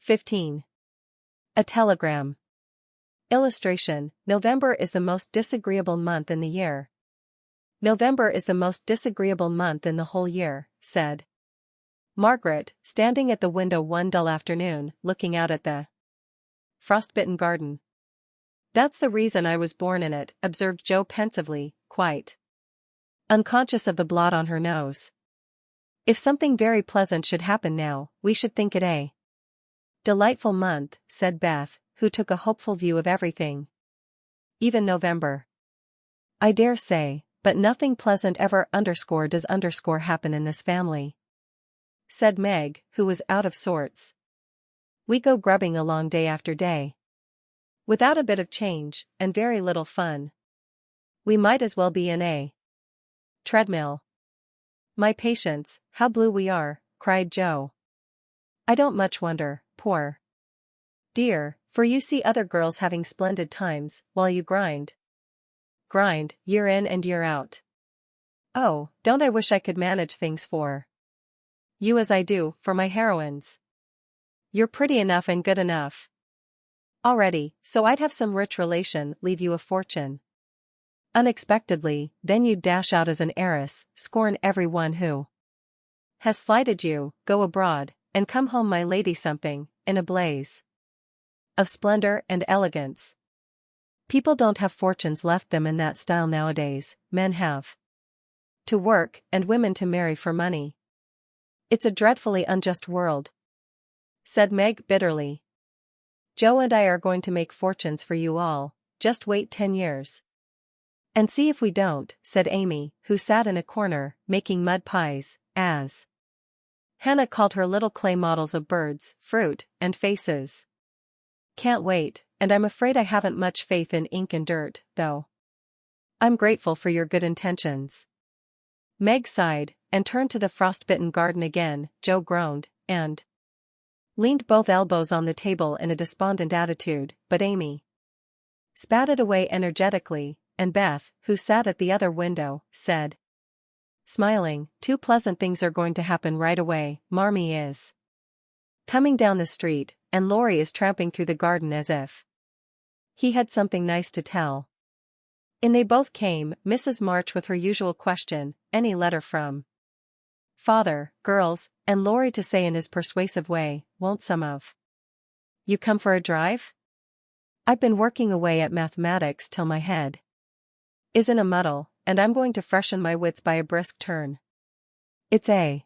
15. A telegram. Illustration: November is the most disagreeable month in the year. November is the most disagreeable month in the whole year, said Margaret, standing at the window one dull afternoon, looking out at the frostbitten garden. That's the reason I was born in it, observed Jo pensively, quite unconscious of the blot on her nose. If something very pleasant should happen now, we should think it a delightful month, said Beth, who took a hopeful view of everything. Even November. I dare say, but nothing pleasant ever does happen in this family, said Meg, who was out of sorts. We go grubbing along day after day, without a bit of change, and very little fun. We might as well be in a treadmill. My patience, how blue we are, cried Jo. I don't much wonder, poor dear, for you see other girls having splendid times, while you grind, year in and year out. Oh, don't I wish I could manage things for you as I do for my heroines. You're pretty enough and good enough already, so I'd have some rich relation leave you a fortune unexpectedly, then you'd dash out as an heiress, scorn everyone who has slighted you, go abroad, and come home my lady something, in a blaze of splendor and elegance. People don't have fortunes left them in that style nowadays, men have to work and women to marry for money. It's a dreadfully unjust world, said Meg bitterly. Jo and I are going to make fortunes for you all, just wait 10 years. And see if we don't, said Amy, who sat in a corner, making mud pies, as Hannah called her little clay models of birds, fruit, and faces. Can't wait, and I'm afraid I haven't much faith in ink and dirt, though. I'm grateful for your good intentions. Meg sighed, and turned to the frostbitten garden again. Jo groaned, and leaned both elbows on the table in a despondent attitude, but Amy spat it away energetically, and Beth, who sat at the other window, said, smiling, 2 pleasant things are going to happen right away. Marmee is coming down the street, and Laurie is tramping through the garden as if he had something nice to tell. In they both came, Mrs. March with her usual question, any letter from father, girls, and Laurie to say in his persuasive way, won't some of you come for a drive? I've been working away at mathematics till my head is in a muddle, and I'm going to freshen my wits by a brisk turn. It's a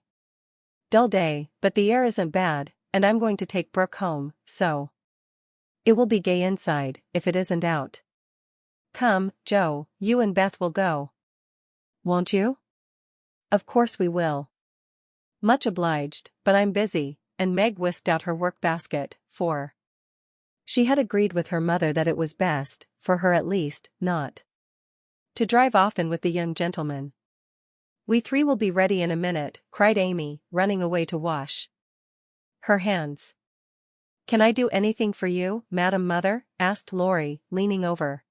dull day, but the air isn't bad, and I'm going to take Brooke home, so it will be gay inside, if it isn't out. Come, Jo, you and Beth will go. Won't you? Of course we will. Much obliged, but I'm busy, and Meg whisked out her work basket, for she had agreed with her mother that it was best, for her at least, not to drive often with the young gentleman. We 3 will be ready in a minute, cried Amy, running away to wash her hands. Can I do anything for you, Madam Mother? Asked Laurie, leaning over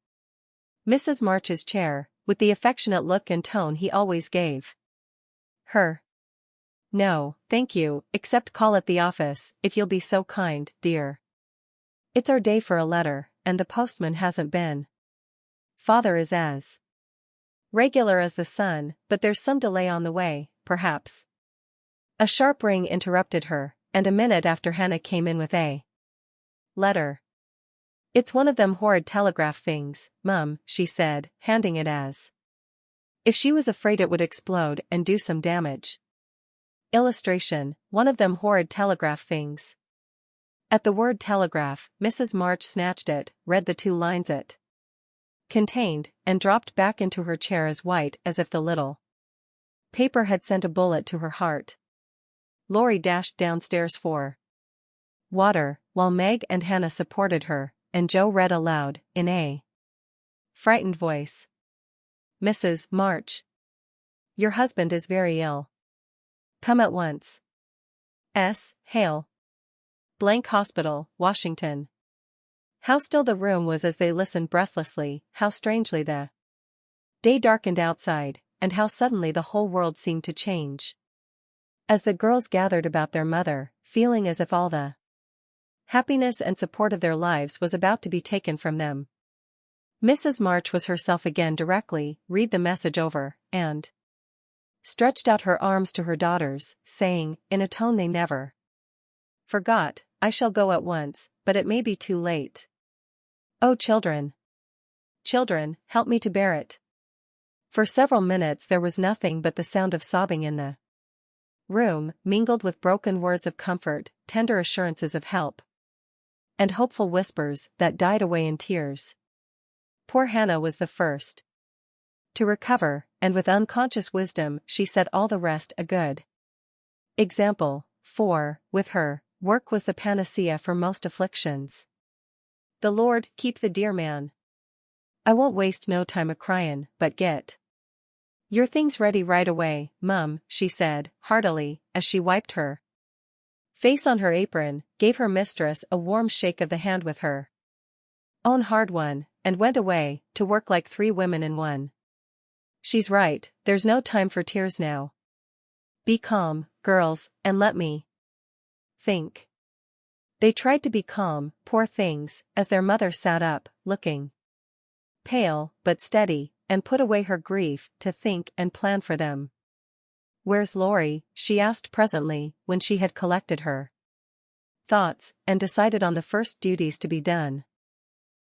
Mrs. March's chair, with the affectionate look and tone he always gave her. No, thank you, except call at the office, if you'll be so kind, dear. It's our day for a letter, and the postman hasn't been. Father is as regular as the sun, but there's some delay on the way, perhaps. A sharp ring interrupted her, and a minute after Hannah came in with a letter. It's one of them horrid telegraph things, Mum, she said, handing it as if she was afraid it would explode and do some damage. Illustration, one of them horrid telegraph things. At the word telegraph, Mrs. March snatched it, read the 2 lines it contained, and dropped back into her chair as white as if the little paper had sent a bullet to her heart. Laurie dashed downstairs for water, while Meg and Hannah supported her, and Jo read aloud, in a frightened voice. Mrs. March, your husband is very ill. Come at once. S. Hale. Blank Hospital, Washington. How still the room was as they listened breathlessly, how strangely the day darkened outside, and how suddenly the whole world seemed to change. As the girls gathered about their mother, feeling as if all the Happiness and support of their lives was about to be taken from them. Mrs. March was herself again directly, read the message over, and stretched out her arms to her daughters, saying, in a tone they never forgot, I shall go at once, but it may be too late. Oh children! Children, help me to bear it. For several minutes there was nothing but the sound of sobbing in the room, mingled with broken words of comfort, tender assurances of help, and hopeful whispers that died away in tears. Poor Hannah was the first to recover, and with unconscious wisdom she set all the rest a good example, for, with her, work was the panacea for most afflictions. The Lord keep the dear man. I won't waste no time a-cryin', but get your things ready right away, Mum, she said, heartily, as she wiped her face on her apron, gave her mistress a warm shake of the hand with her own hard one, and went away, to work like 3 women in one. She's right, there's no time for tears now. Be calm, girls, and let me think. They tried to be calm, poor things, as their mother sat up, looking pale, but steady, and put away her grief, to think and plan for them. Where's Laurie? She asked presently, when she had collected her thoughts, and decided on the first duties to be done.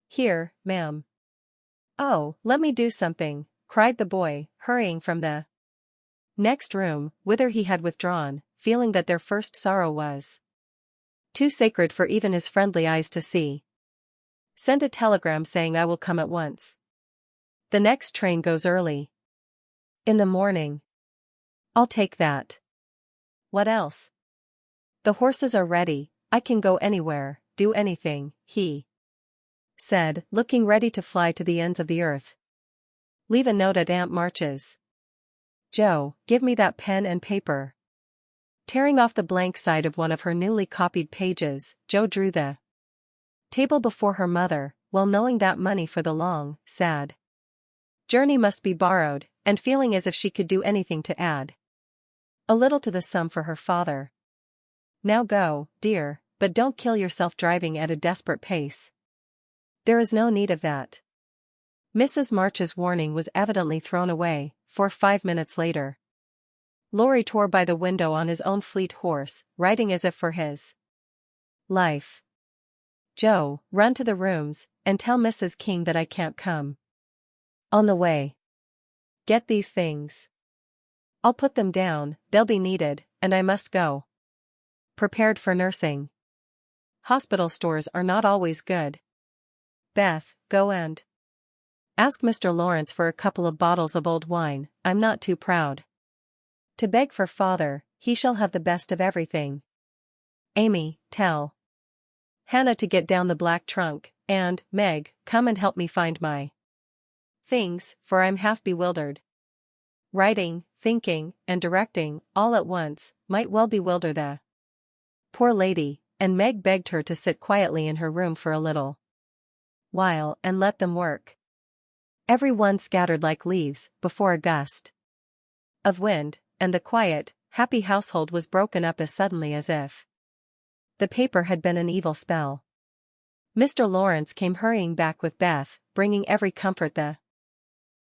Here, ma'am. Oh, let me do something, cried the boy, hurrying from the next room, whither he had withdrawn, feeling that their first sorrow was too sacred for even his friendly eyes to see. Send a telegram saying I will come at once. The next train goes early in the morning. I'll take that. What else? The horses are ready, I can go anywhere, do anything, he said, looking ready to fly to the ends of the earth. Leave a note at Aunt March's. Joe, give me that pen and paper. Tearing off the blank side of one of her newly copied pages, Joe drew the table before her mother, well knowing that money for the long, sad journey must be borrowed, and feeling as if she could do anything to add a little to the sum for her father. Now go, dear, but don't kill yourself driving at a desperate pace. There is no need of that. Mrs. March's warning was evidently thrown away, for 5 minutes later Laurie tore by the window on his own fleet horse, riding as if for his life. Joe, run to the rooms, and tell Mrs. King that I can't come. On the way. Get these things. I'll put them down, they'll be needed, and I must go. Prepared for nursing. Hospital stores are not always good. Beth, go and ask Mr. Lawrence for a couple of bottles of old wine, I'm not too proud to beg for father, he shall have the best of everything. Amy, tell Hannah to get down the black trunk, and, Meg, come and help me find my things, for I'm half bewildered. Writing, thinking, and directing, all at once, might well bewilder the poor lady, and Meg begged her to sit quietly in her room for a little while and let them work. Every one scattered like leaves, before a gust of wind, and the quiet, happy household was broken up as suddenly as if the paper had been an evil spell. Mr. Lawrence came hurrying back with Beth, bringing every comfort the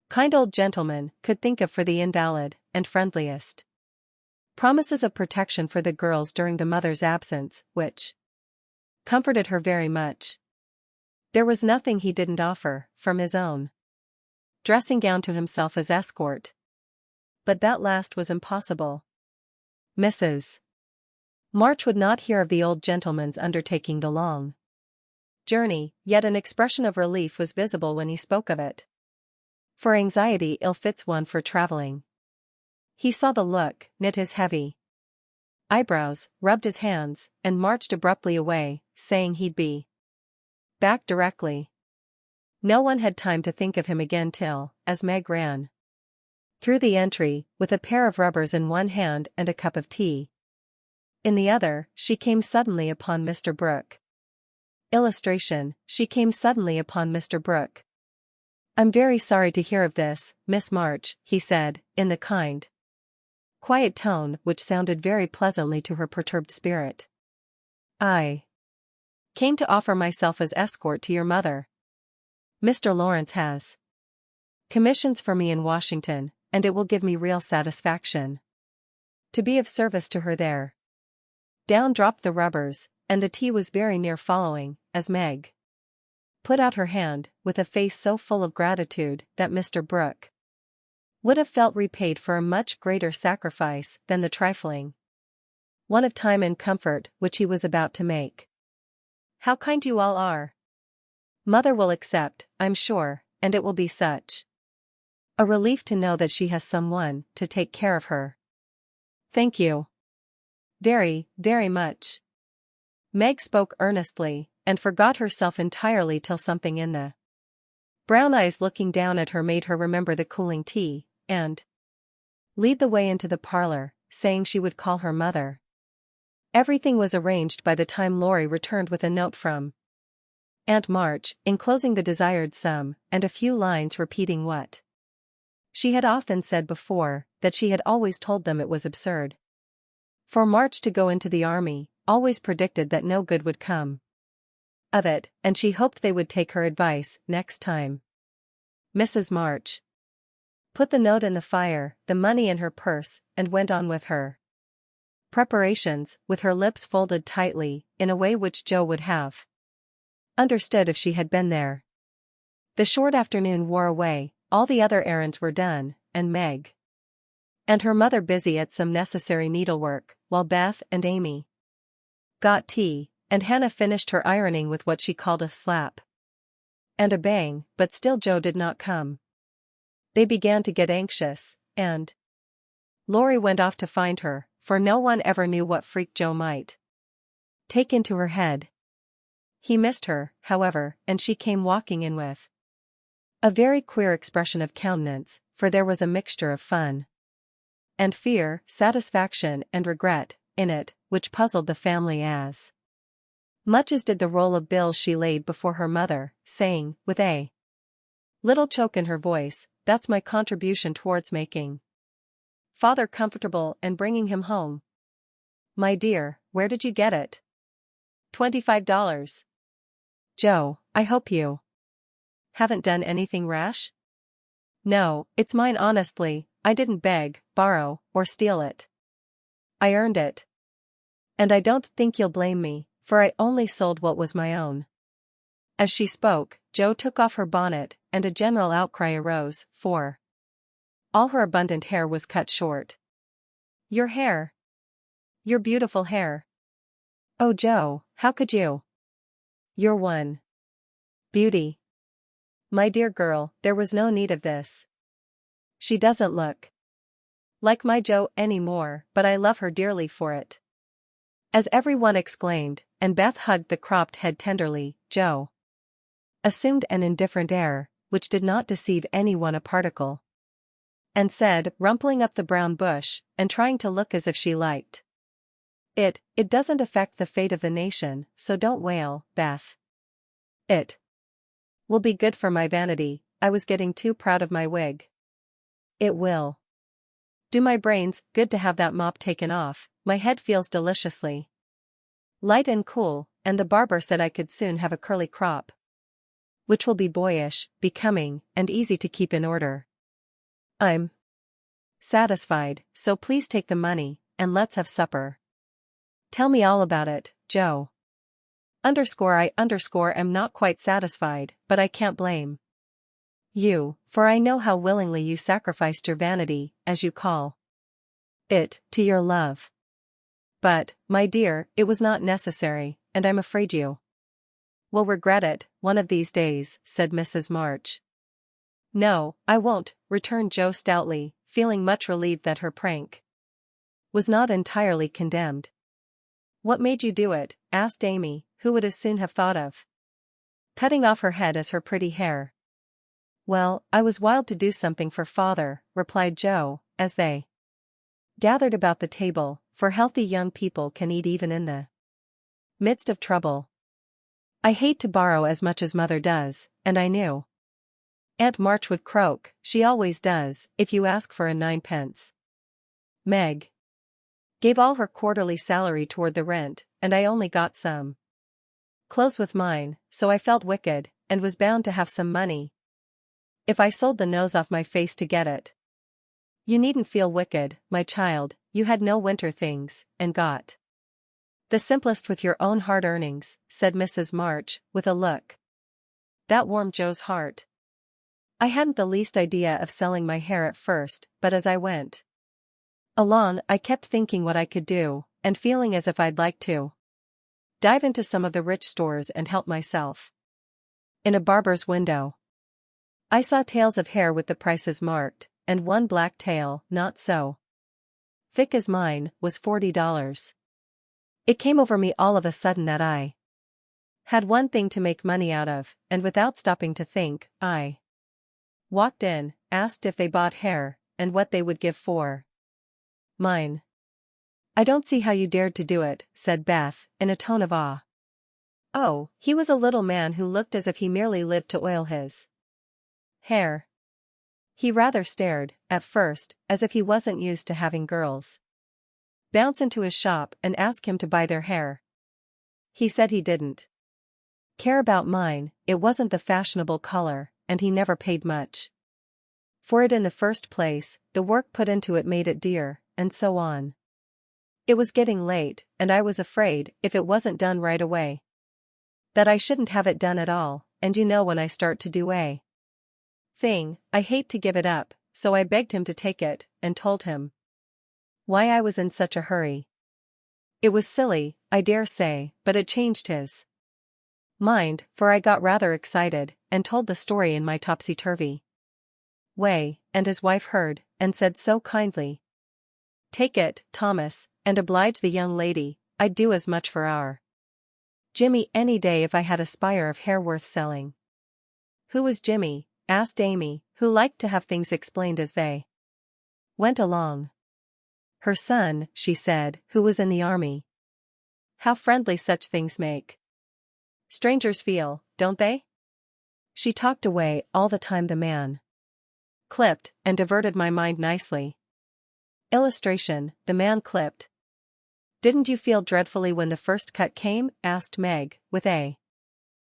kind old gentleman could think of for the invalid, and friendliest promises of protection for the girls during the mother's absence, which comforted her very much. There was nothing he didn't offer, from his own dressing gown to himself as escort. But that last was impossible. Mrs. March would not hear of the old gentleman's undertaking the long journey, yet an expression of relief was visible when he spoke of it. For anxiety ill-fits one for traveling. He saw the look, knit his heavy eyebrows, rubbed his hands, and marched abruptly away, saying he'd be back directly. No one had time to think of him again till, as Meg ran through the entry, with a pair of rubbers in one hand and a cup of tea in the other, she came suddenly upon Mr. Brooke. Illustration, she came suddenly upon Mr. Brooke. I'm very sorry to hear of this, Miss March, he said, in the kind, quiet tone which sounded very pleasantly to her perturbed spirit. I Came to offer myself as escort to your mother. Mr. Lawrence has commissions for me in Washington, and it will give me real satisfaction to be of service to her there." Down dropped the rubbers, and the tea was very near following, as Meg put out her hand, with a face so full of gratitude that Mr. Brooke would have felt repaid for a much greater sacrifice than the trifling one of time and comfort which he was about to make. "How kind you all are. Mother will accept, I'm sure, and it will be such a relief to know that she has someone to take care of her." "Thank you. Very, very much." Meg spoke earnestly, and forgot herself entirely till something in the brown eyes looking down at her made her remember the cooling tea, and lead the way into the parlor, saying she would call her mother. Everything was arranged by the time Laurie returned with a note from Aunt March, enclosing the desired sum, and a few lines repeating what she had often said before, that she had always told them it was absurd for March to go into the army, always predicted that no good would come of it, and she hoped they would take her advice next time. Mrs. March put the note in the fire, the money in her purse, and went on with her preparations, with her lips folded tightly, in a way which Joe would have understood if she had been there. The short afternoon wore away, all the other errands were done, and Meg and her mother busy at some necessary needlework, while Beth and Amy got tea, and Hannah finished her ironing with what she called a slap and a bang, but still Joe did not come. They began to get anxious, and Laurie went off to find her, for no one ever knew what freak Joe might take into her head. He missed her, however, and she came walking in with a very queer expression of countenance, for there was a mixture of fun and fear, satisfaction and regret in it, which puzzled the family as much as did the roll of bills she laid before her mother, saying, with a little choke in her voice, "That's my contribution towards making Father comfortable and bringing him home." "My dear, where did you get it?" $25. "Joe, I hope you haven't done anything rash?" "No, it's mine honestly, I didn't beg, borrow, or steal it. I earned it. And I don't think you'll blame me, for I only sold what was my own." As she spoke, Joe took off her bonnet, and a general outcry arose, for all her abundant hair was cut short. "Your hair! Your beautiful hair! Oh Joe, how could you? You're one beauty. My dear girl, there was no need of this. She doesn't look like my Joe any more, but I love her dearly for it." As everyone exclaimed, and Beth hugged the cropped head tenderly, Joe assumed an indifferent air, which did not deceive anyone a particle, and said, rumpling up the brown bush, and trying to look as if she liked it doesn't affect the fate of the nation, so don't wail, Beth. It will be good for my vanity, I was getting too proud of my wig. It will do my brains good to have that mop taken off, my head feels deliciously light and cool, and the barber said I could soon have a curly crop, which will be boyish, becoming, and easy to keep in order. I'm satisfied, so please take the money, and let's have supper. Tell me all about it, Joe. I am not quite satisfied, but I can't blame you, for I know how willingly you sacrificed your vanity, as you call it, to your love. But, my dear, it was not necessary, and I'm afraid you will regret it, one of these days, said Mrs. March. No, I won't, returned Joe stoutly, feeling much relieved that her prank was not entirely condemned. What made you do it? Asked Amy, who would as soon have thought of cutting off her head as her pretty hair. Well, I was wild to do something for father, replied Joe, as they gathered about the table, for healthy young people can eat even in the midst of trouble. I hate to borrow as much as mother does, and I knew Aunt March would croak, she always does, if you ask for a 9 pence. Meg gave all her quarterly salary toward the rent, and I only got some clothes with mine, so I felt wicked, and was bound to have some money. If I sold the nose off my face to get it. You needn't feel wicked, my child, you had no winter things, and got the simplest with your own hard earnings, said Mrs. March, with a look that warmed Joe's heart. I hadn't the least idea of selling my hair at first, but as I went along I kept thinking what I could do, and feeling as if I'd like to dive into some of the rich stores and help myself. In a barber's window, I saw tails of hair with the prices marked, and one black tail, not so thick as mine, was $40. It came over me all of a sudden that I had one thing to make money out of, and without stopping to think, I walked in, asked if they bought hair, and what they would give for mine. I don't see how you dared to do it, said Beth, in a tone of awe. Oh, he was a little man who looked as if he merely lived to oil his hair. He rather stared, at first, as if he wasn't used to having girls bounce into his shop and ask him to buy their hair. He said he didn't care about mine, it wasn't the fashionable color, and he never paid much for it in the first place, the work put into it made it dear, and so on. It was getting late, and I was afraid, if it wasn't done right away, that I shouldn't have it done at all, and you know when I start to do a thing, I hate to give it up, so I begged him to take it, and told him why I was in such a hurry. It was silly, I dare say, but it changed his mind, for I got rather excited, and told the story in my topsy-turvy way, and his wife heard, and said so kindly, "Take it, Thomas, and oblige the young lady, I'd do as much for our Jimmy any day if I had a spire of hair worth selling." Who was Jimmy? Asked Amy, who liked to have things explained as they went along. Her son, she said, who was in the army. How friendly such things make strangers feel, don't they? She talked away all the time the man clipped, and diverted my mind nicely. Illustration, the man clipped. Didn't you feel dreadfully when the first cut came? Asked Meg, with a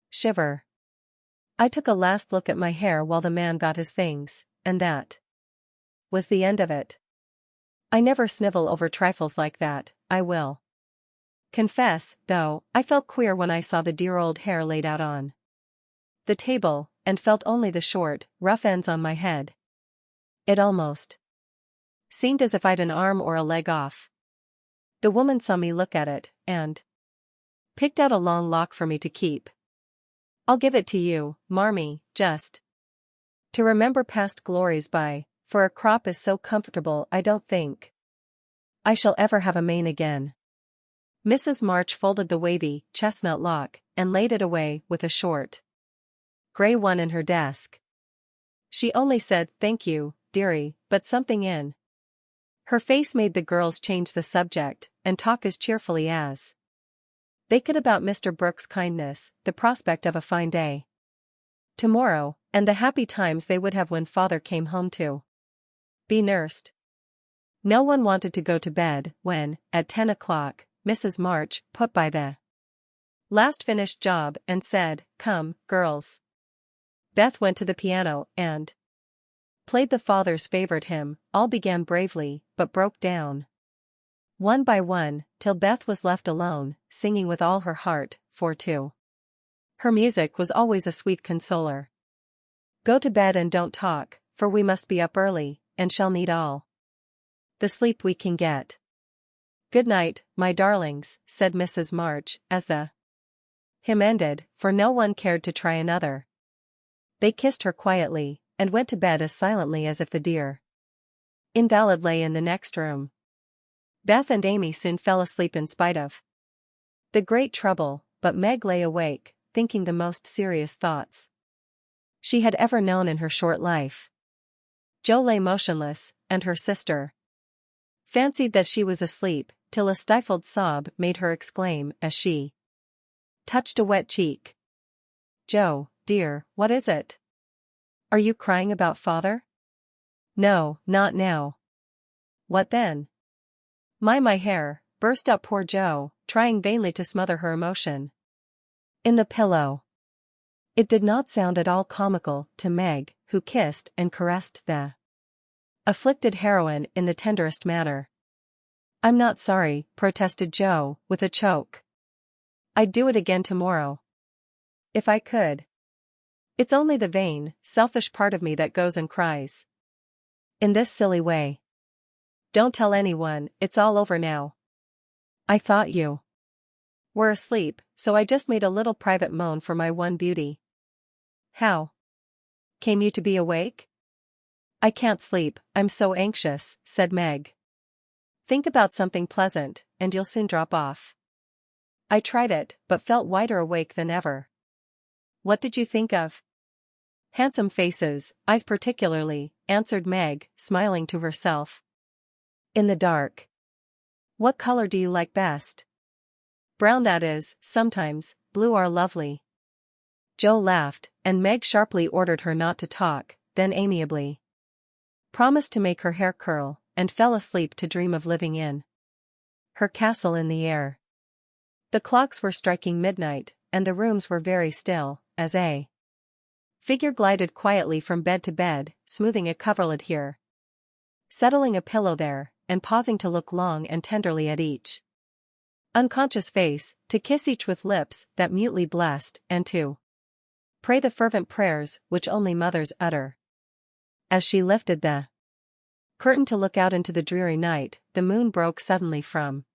shiver. I took a last look at my hair while the man got his things, and that was the end of it. I never snivel over trifles like that, I will confess, though, I felt queer when I saw the dear old hair laid out on the table, and felt only the short, rough ends on my head. It almost seemed as if I'd an arm or a leg off. The woman saw me look at it, and picked out a long lock for me to keep. I'll give it to you, Marmee, just to remember past glories by, for a crop is so comfortable I don't think I shall ever have a mane again. Mrs. March folded the wavy, chestnut lock, and laid it away with a short gray one in her desk. She only said, "Thank you, dearie," but something in her face made the girls change the subject, and talk as cheerfully as they could about Mr. Brooks' kindness, the prospect of a fine day tomorrow, and the happy times they would have when father came home to be nursed. No one wanted to go to bed when, at 10 o'clock, Mrs. March put by the last finished job and said, "Come, girls." Beth went to the piano and played the father's favorite hymn. All began bravely, but broke down one by one, till Beth was left alone, singing with all her heart, for to her music was always a sweet consoler. "Go to bed and don't talk, for we must be up early, and shall need all the sleep we can get." "Good night, my darlings," said Mrs. March, as the hymn ended, for no one cared to try another. They kissed her quietly, and went to bed as silently as if the dear invalid lay in the next room. Beth and Amy soon fell asleep in spite of the great trouble, but Meg lay awake, thinking the most serious thoughts she had ever known in her short life. Joe lay motionless, and her sister fancied that she was asleep, till a stifled sob made her exclaim as she touched a wet cheek. "Joe, dear, what is it? Are you crying about father?" "No, not now." "What then?" My hair," burst out poor Joe, trying vainly to smother her emotion. In the pillow. It did not sound at all comical to Meg, who kissed and caressed the afflicted heroine in the tenderest manner. "I'm not sorry," protested Joe, with a choke. "I'd do it again tomorrow. If I could. It's only the vain, selfish part of me that goes and cries in this silly way. Don't tell anyone, it's all over now. I thought you were asleep, so I just made a little private moan for my one beauty." "How came you to be awake?" "I can't sleep, I'm so anxious," said Meg. "Think about something pleasant, and you'll soon drop off." "I tried it, but felt wider awake than ever." "What did you think of?" "Handsome faces, eyes particularly," answered Meg, smiling to herself. "In the dark. What color do you like best?" "Brown, that is, sometimes, blue are lovely." Joe laughed, and Meg sharply ordered her not to talk, then amiably promised to make her hair curl, and fell asleep to dream of living in her castle in the air. The clocks were striking midnight, and the rooms were very still, as a figure glided quietly from bed to bed, smoothing a coverlid here, settling a pillow there, and pausing to look long and tenderly at each unconscious face, to kiss each with lips that mutely blessed, and to pray the fervent prayers which only mothers utter. As she lifted the curtain to look out into the dreary night, the moon broke suddenly from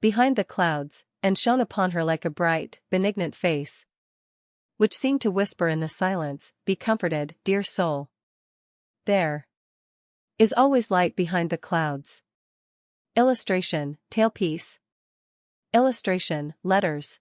behind the clouds, and shone upon her like a bright, benignant face, which seemed to whisper in the silence, "Be comforted, dear soul. There is always light behind the clouds." Illustration, tailpiece. Illustration, letters.